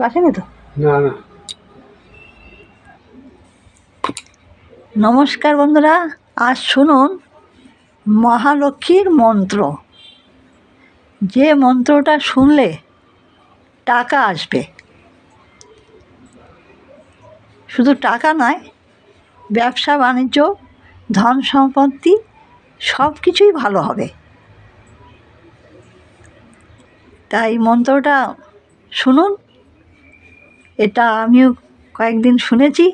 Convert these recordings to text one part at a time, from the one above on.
আসেনি তো? না না। নমস্কার বন্ধুরা, আজ শুনুন মহালক্ষ্মীর মন্ত্র। যে মন্ত্রটা শুনলে টাকা আসবে, শুধু টাকা নয়, ব্যবসা বাণিজ্য, ধন সম্পত্তি সব কিছুই ভালো হবে। তাই মন্ত্রটা শুনুন। এটা আমিও কয়েকদিন শুনেছি,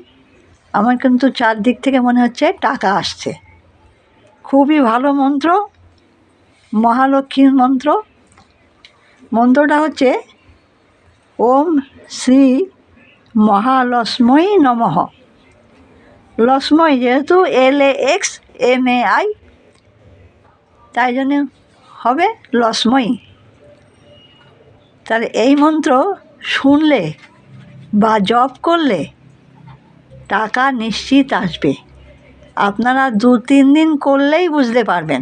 আমার কিন্তু চারদিক থেকে মনে হচ্ছে টাকা আসছে। খুবই ভালো মন্ত্র, মহালক্ষ্মীর মন্ত্র। মন্ত্রটা হচ্ছে ওম শ্রী মহালক্ষ্মী নমঃ। লক্ষ্মী যেহেতু LAXMAI, তাই জন্য হবে লক্ষ্মী। তাহলে এই মন্ত্র শুনলে বা জপ করলে টাকা নিশ্চিত আসবে। আপনারা 2-3 দিন করলেই বুঝতে পারবেন।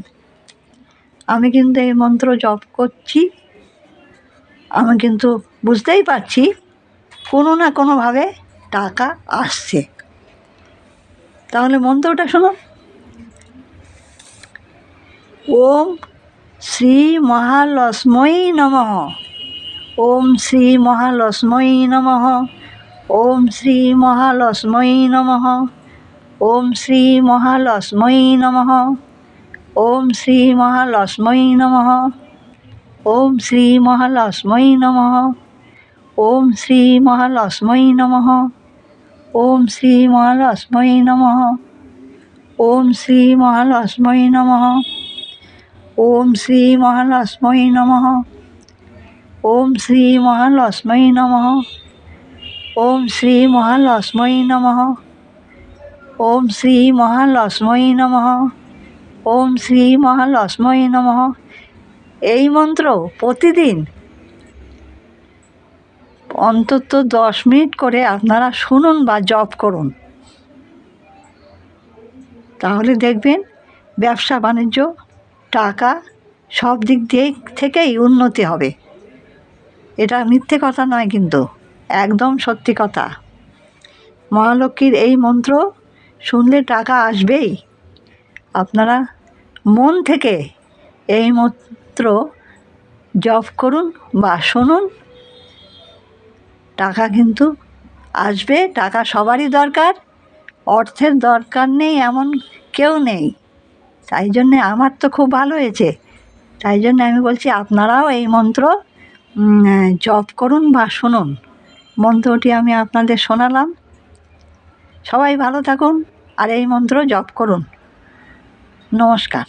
আমি কিন্তু এই মন্ত্র জপ করছি, আমি কিন্তু বুঝতেই পারছি কোনো না কোনোভাবে টাকা আসছে। তাহলে মন্ত্রটা শুনুন। ওম শ্রী মহালক্ষ্মী নমঃ। ওম শ্রী মহালক্ষ্মী নমঃ। ওম শ্রী মহালক্ষ্মী নমঃ। ওম শ্রী মহালক্ষ্মী নমঃ। ওম শ্রী মহালক্ষ্মী নমঃ। ওম শ্রী মহালক্ষ্মী নমঃ। ওম শ্রী মহালক্ষ্মী নমঃ। ওম শ্রী মহালক্ষ্মী নমঃ। ওম শ্রী মহালক্ষ্মী নমঃ। ওম শ্রী মহালক্ষ্মী নমঃ। ওম শ্রী মহালক্ষ্মী নমঃ। ওম শ্রী মহালক্ষ্মী নমঃ। ওম শ্রী মহালক্ষ্মী নমঃ। ওম শ্রী মহালক্ষ্মী নমঃ। এই মন্ত্র প্রতিদিন অন্তত 10 মিনিট করে আপনারা শুনুন বা জপ করুন। তাহলে দেখবেন ব্যবসা বাণিজ্য, টাকা সব দিক থেকেই উন্নতি হবে। এটা মিথ্যে কথা নয়, কিন্তু একদম সত্যি কথা। মহালক্ষ্মীর এই মন্ত্র শুনলে টাকা আসবেই। আপনারা মন থেকে এই মন্ত্র জপ করুন বা শুনুন, টাকা কিন্তু আসবে। টাকা সবারই দরকার, অর্থের দরকার নেই এমন কেউ নেই। তাই জন্যে আমার তো খুব ভালো হয়েছে, তাই জন্য আমি বলছি আপনারাও এই মন্ত্র জপ করুন বা শুনুন। মন্ত্রটি আমি আপনাদের শোনালাম। সবাই ভালো থাকুন আর এই মন্ত্র জপ করুন। নমস্কার।